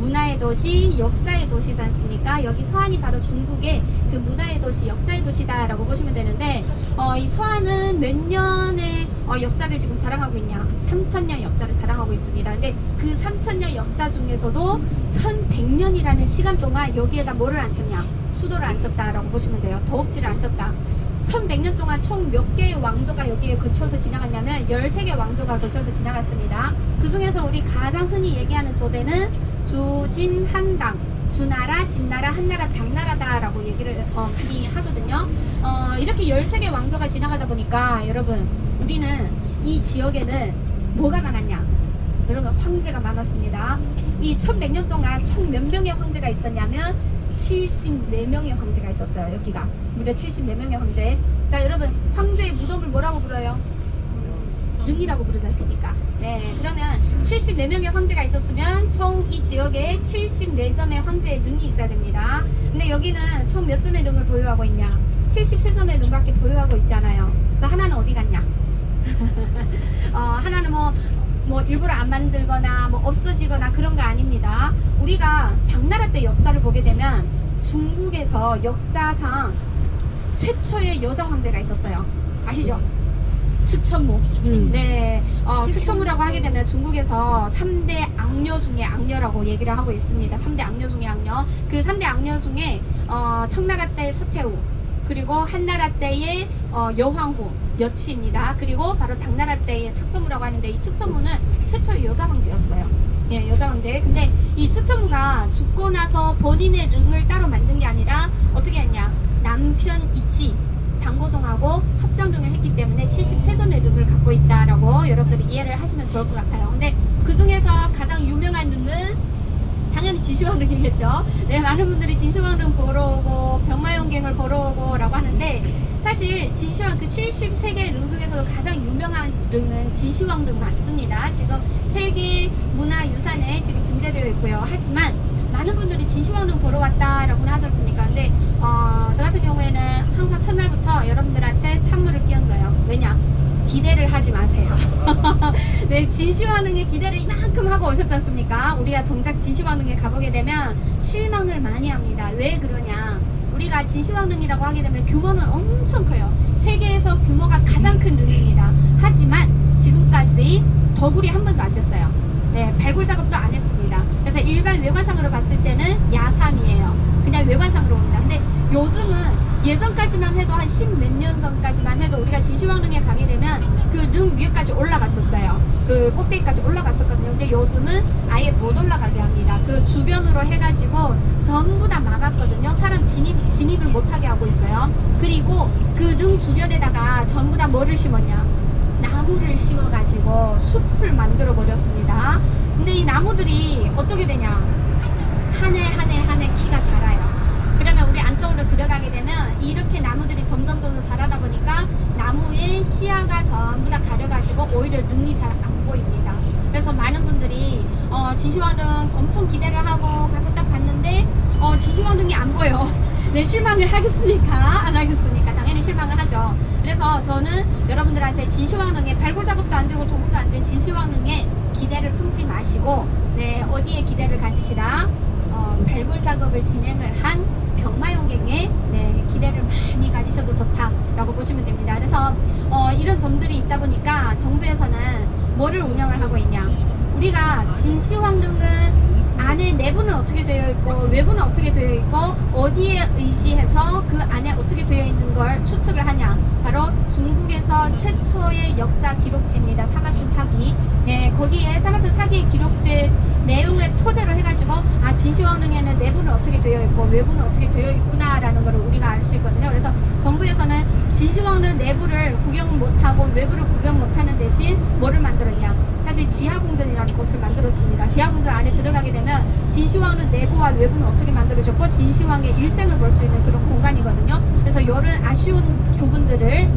문화의 도시, 역사의 도시지 않습니까? 여기 서안이 바로 중국의 그 문화의 도시, 역사의 도시다라고 보시면 되는데, 이 서안은 몇 년의 역사를 지금 자랑하고 있냐? 3000년 역사를 자랑하고 있습니다. 근데 그 3000년 역사 중에서도 1100년이라는 시간 동안 여기에다 뭐를 안 쳤냐? 수도를 안 쳤다라고 보시면 돼요. 도읍지를 안 쳤다. 1100년 동안 총 몇 개의 왕조가 여기에 거쳐서 지나갔냐면 13개 왕조가 거쳐서 지나갔습니다. 그 중에서 우리 가장 흔히 얘기하는 조대는 주진 한당, 주나라, 진나라, 한나라, 당나라다 라고 얘기를 많이 하거든요. 이렇게 13개 왕조가 지나가다 보니까 여러분, 우리는 이 지역에는 뭐가 많았냐? 여러분, 황제가 많았습니다. 이 1100년 동안 총 몇 명의 황제가 있었냐면 74명의 황제가 있었어요. 여기가 무려 74명의 황제. 자, 여러분, 황제의 무덤을 뭐라고 불러요? 릉이라고 부르지 않습니까? 네, 그러면 74명의 황제가 있었으면 총 이 지역에 74점의 황제의 릉이 있어야 됩니다. 근데 여기는 총 몇 점의 릉을 보유하고 있냐? 73점의 릉밖에 보유하고 있지 않아요. 그 하나는 어디 갔냐? 하나는 뭐 일부러 안 만들거나 뭐 없어지거나 그런 거 아닙니다. 우리가 당나라 때 역사를 보게 되면 중국에서 역사상 최초의 여자 황제가 있었어요. 아시죠? 추천무. 네, 추천무라고 하게 되면 중국에서 3대 악녀 중에 악녀라고 얘기를 하고 있습니다. 3대 악녀 중에 악녀. 그 3대 악녀 중에 청나라 때의 서태후, 그리고 한나라 때의 여황후, 여치입니다. 그리고 바로 당나라 때의 측천무라고 하는데, 이 측천무는 최초의 여자 황제였어요. 예, 여자 황제. 근데 이 측천무가 죽고 나서 본인의 릉을 따로 만든 게 아니라 어떻게 했냐? 남편 이치 당고종하고 합장릉을 했기 때문에 73점의 릉을 갖고 있다라고 여러분들이 이해를 하시면 좋을 것 같아요. 근데 그 중에서 가장 유명한 릉은 당연히 진시황릉이겠죠. 네, 많은 분들이 진시황릉 보러 오고 병마용갱을 보러 오고 라고 하는데, 사실 진시황 그 73개 릉 중에서도 가장 유명한 릉은 진시황릉 맞습니다. 지금 세계 문화유산에 지금 등재되어 있고요. 하지만 많은 분들이 진시황릉 보러 왔다라고는 하지 않습니까? 근데 저 같은 경우에는 항상 첫날부터 여러분들한테 찬물을 끼얹어요. 왜냐? 기대를 하지 마세요. 네, 진시황릉에 기대를 이만큼 하고 오셨지 않습니까? 우리가 정작 진시황릉에 가보게 되면 실망을 많이 합니다. 왜 그러냐? 우리가 진시황릉이라고 하게 되면 규모는 엄청 커요. 세계에서 규모가 가장 큰 릉입니다. 하지만 지금까지 더굴이 한 번도 안 됐어요. 네, 발굴 작업도 안 했습니다. 그래서 일반 외관상으로 봤을 때는 야산이에요. 그냥 외관상으로 옵니다. 근데 요즘은 예전까지만 해도 한 10 몇 년 전까지만 해도 우리가 진시황릉에 가게 되면 그 릉 위에까지 올라갔었어요. 그 꼭대기까지 올라갔었거든요. 근데 요즘은 아예 못 올라가게 합니다. 그 주변으로 해가지고 전부 다 막았거든요. 사람 진입을 못하게 하고 있어요. 그리고 그 릉 주변에다가 전부 다 뭐를 심었냐? 나무를 심어가지고 숲을 만들어 버렸습니다. 근데 이 나무들이 어떻게 되냐? 한 해 키가 자라요. 그러면 우리 안쪽으로 들어가게 되면 이렇게 나무들이 점점 자라다 보니까 나무의 시야가 전부 다 가려가지고 오히려 릉이 잘 안 보입니다. 그래서 많은 분들이 진시황릉 엄청 기대를 하고 가서 딱 봤는데 진시황릉이 안 보여. 네, 실망을 하겠습니까? 안 하겠습니까? 당연히 실망을 하죠. 그래서 저는 여러분들한테 진시황릉에 발굴 작업도 안 되고 도움도 안 된 진시황릉에 기대를 품지 마시고, 네, 어디에 기대를 가지시라? 발굴 작업을 진행을 한 병마용갱에 네, 기대를 많이 가지셔도 좋다라고 보시면 됩니다. 그래서 이런 점들이 있다 보니까 정부에서는 뭐를 운영을 하고 있냐? 우리가 진시황릉은 안에 내부는 어떻게 되어 있고 외부는 어떻게 되어 있고 어디에 의지해서 그 안에 어떻게 되어 있는 걸 추측을 하냐? 바로 중국에서 최초의 역사 기록지입니다. 사마천 사기. 네, 거기에 사마천 사기에 기록된 내용을 토대로 해가지고 진시황릉에는 내부는 어떻게 되어 있고 외부는 어떻게 되어 있구나라는 걸 우리가 알 수 있거든요. 그래서 정부에서는 진시황릉 내부를 구경 못하고 외부를 구경 못하는 대신 뭐를 만들었냐? 사실 지하궁전이라는 곳을 만들었습니다. 지하궁전 안에 들어가게 되면 진시황릉 내부와 외부는 어떻게 만들어졌고 진시황의 일생을 볼 수 있는 그런 공간이거든요. 그래서 이런 아쉬운 부분들을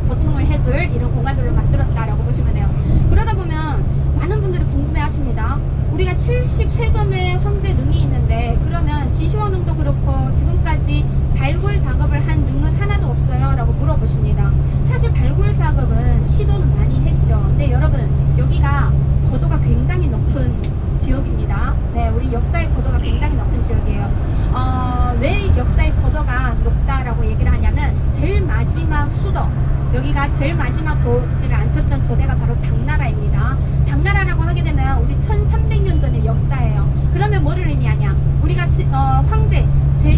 보충을 해줄 이런 공간들을 만들었다라고 보시면 돼요. 그러다 보면 많은 분들이 궁금해 하십니다. 우리가 73점의 황제 릉이 있는데 그러면 진시황릉도 그렇고 지금까지 발굴 작업을 한 릉은 하나도 없어요? 라고 물어보십니다. 사실 발굴 작업은 시도는 많이 했죠. 근데 여러분, 여기가 고도가 굉장히 높은 지역입니다. 네, 우리 역사의 고도가 굉장히 높은 지역이에요. 왜 역사의 고도가 높다라고 얘기를 하냐면 제일 마지막 수도, 여기가 제일 마지막 도지를 앉혔던 조대가 바로 당나라입니다. 당나라라고 하게 되면 우리 1300년 전의 역사예요. 그러면 뭐를 의미하냐? 우리가 황제,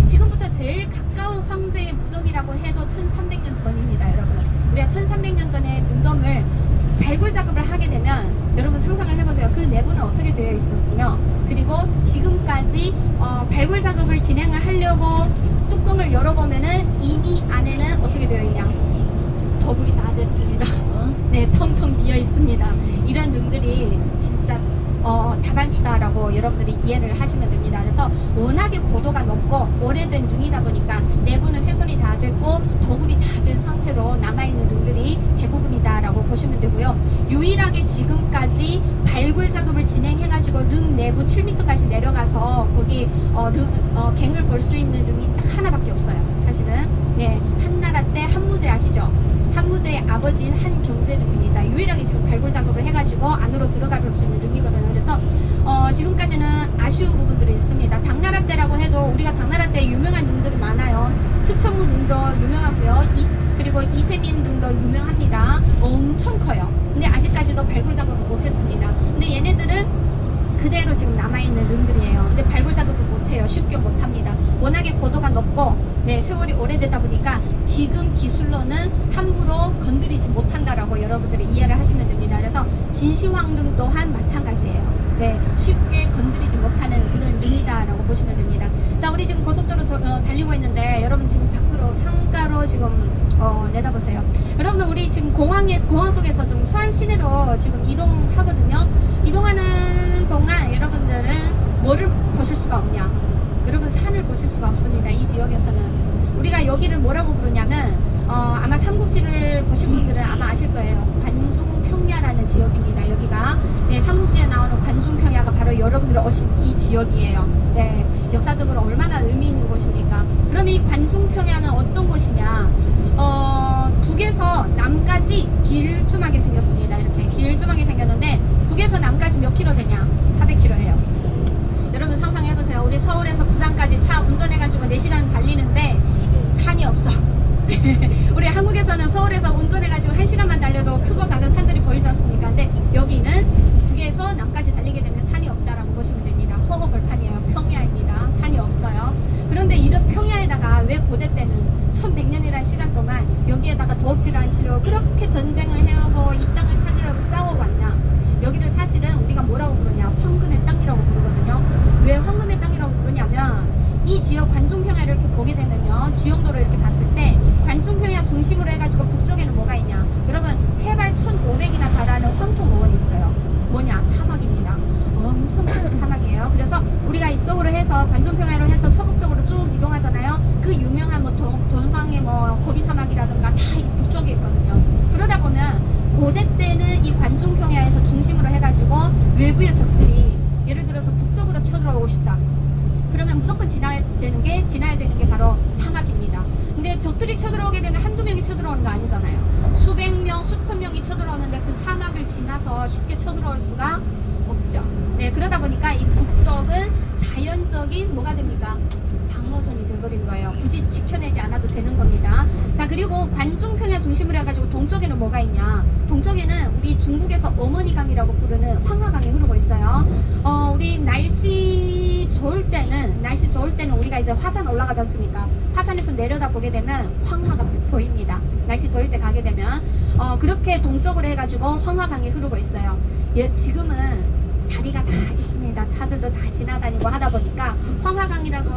지금부터 제일 가까운 황제의 무덤이라고 해도 1300년 전입니다, 여러분. 우리가 1300년 전의 무덤을 발굴 작업을 하게 되면 여러분 상상을 해보세요. 그 내부는 어떻게 되어 있었으며, 그리고 지금까지 발굴 작업을 진행을 하려고 뚜껑을 열어보면은 이미 안에는 어떻게 되어 있냐? 더굴이 다 됐습니다. 네, 텅텅 비어 있습니다. 이런 룸들이 진짜 다반수다라고 여러분들이 이해를 하시면 됩니다. 그래서 워낙에 고도가 높고 오래된 릉이다 보니까 내부는 훼손이 다 됐고 더굴이 다 된 상태로 남아있는 릉들이 대부분이다라고 보시면 되고요. 유일하게 지금까지 발굴 작업을 진행해가지고 릉 내부 7m까지 내려가서 거기 갱을 볼 수 있는 릉이 딱 하나밖에 없어요. 사실은. 네, 한나라 때 한무제 아시죠? 한무제의 아버지인 한경제릉입니다. 유일하게 지금 발굴 작업을 해가지고 안으로 들어가 볼 수 있는 릉이거든요. 그래서 지금까지는 아쉬운 부분들이 있습니다. 당나라 때라고 해도 우리가 당나라 때 유명한 릉들이 많아요. 측천무 릉도 유명하고요. 그리고 이세민 릉도 유명합니다. 엄청 커요. 근데 아직까지도 발굴 작업을 못했습니다. 근데 얘네들은 그대로 지금 남아있는 릉들이에요. 근데 발굴 작업을 못해요. 쉽게 못합니다. 워낙에 고도가 높고 네, 세월이 오래되다 보니까 지금 기술로는 함부로 건드리지 못한다라고 여러분들이 이해를 하시면 됩니다. 그래서 진시황릉 또한 마찬가지예요. 네, 쉽게 건드리지 못하는 그런 릉이다라고 보시면 됩니다. 자, 우리 지금 고속도로 달리고 있는데 여러분 지금 밖으로 창가로 지금 내다보세요. 여러분들 우리 지금 공항 쪽에서 좀 수안 시내로 지금 이동하거든요. 이동하는 동안 여러분들은 뭐를 보실 수가 없냐? 여러분 산을 보실 수가 없습니다. 이 지역에서는. 우리가 여기를 뭐라고 부르냐면 아마 삼국지를 보신 분들은 아마 아실 거예요. 관중평야라는 지역입니다. 여기가 네, 삼국지에 나오는 관중평야가 바로 여러분들이 오신 이 지역이에요. 네, 역사적으로 얼마나 의미 있는 곳입니까? 그럼 이 관중평야는 어떤 곳이냐? 북에서 남까지 길쭉하게 생겼습니다. 이렇게 길쭉하게 생겼는데 북에서 남까지 몇 킬로 되냐? 400km예요. 여러분 상상해보세요. 우리 서울에서 부산까지 차 운전해가지고 4시간 달리는데 산이 없어. 우리 한국에서는 서울에서 운전해가지고 1시간만 달려도 크고 작은 산들이 보이지 않습니까? 근데 여기는 북에서 남까지 달리게 되면 산이 없다라고 보시면 됩니다. 허허벌판이에요. 평야입니다. 산이 없어요. 그런데 이런 평야에다가 왜 고대 때는 1100년이라는 시간 동안 여기에다가 더럽지를 않으시려고 그렇게 전쟁을 해오고 이 땅을 찾으려고 싸워왔냐? 여기를 사실은 우리가 뭐라고 부르냐? 황금의 땅이라고 부르거든요. 왜 황금의 땅이라고 부르냐면 이 지역 관중평야를 이렇게 보게 되면요, 지형도로 이렇게 봤을 때 관중평야 중심으로 해가지고 북쪽에는 뭐가 있냐? 여러분 해발 1500이나 달하는 황토모원이 있어요. 뭐냐? 사막입니다. 엄청 큰 사막이에요. 그래서 우리가 이쪽으로 해서 관중평야로 해서 서북쪽으로 쭉 이동하잖아요. 그 유명한 뭐 돈황의 뭐 고비사막이라든가 다 이 북쪽에 있거든요. 그러다 보면 고대 때는 이 관중평야에서 중심으로 해가지고 외부의 적들이 예를 들어서 북쪽으로 쳐들어오고 싶다. 그러면 무조건 지나야 되는 게 바로 사막입니다. 근데 적들이 쳐들어오게 되면 한두 명이 쳐들어오는 거 아니잖아요. 수백 명, 수천 명이 쳐들어오는데 그 사막을 지나서 쉽게 쳐들어올 수가 없죠. 네, 그러다 보니까 이 북쪽은 자연적인 뭐가 됩니까? 방어선이 돼버린 거예요. 굳이 지켜내지 않아도 되는 겁니다. 자, 그리고 관중평야 중심으로 해가지고 동쪽에는 뭐가 있냐? 동쪽에는 우리 중국에서 어머니강이라고 부르는 황하강이 흐르고 있어요. 우리 날씨 좋을 때는 우리가 이제 화산 올라가지 않습니까? 화산에서 내려다 보게 되면 황하가 보입니다. 날씨 좋을 때 가게 되면 그렇게 동쪽으로 해가지고 황하강이 흐르고 있어요. 지금은 다리가 다 있습니다. 차들도 다 지나다니고 하다 보니까 황하강이라도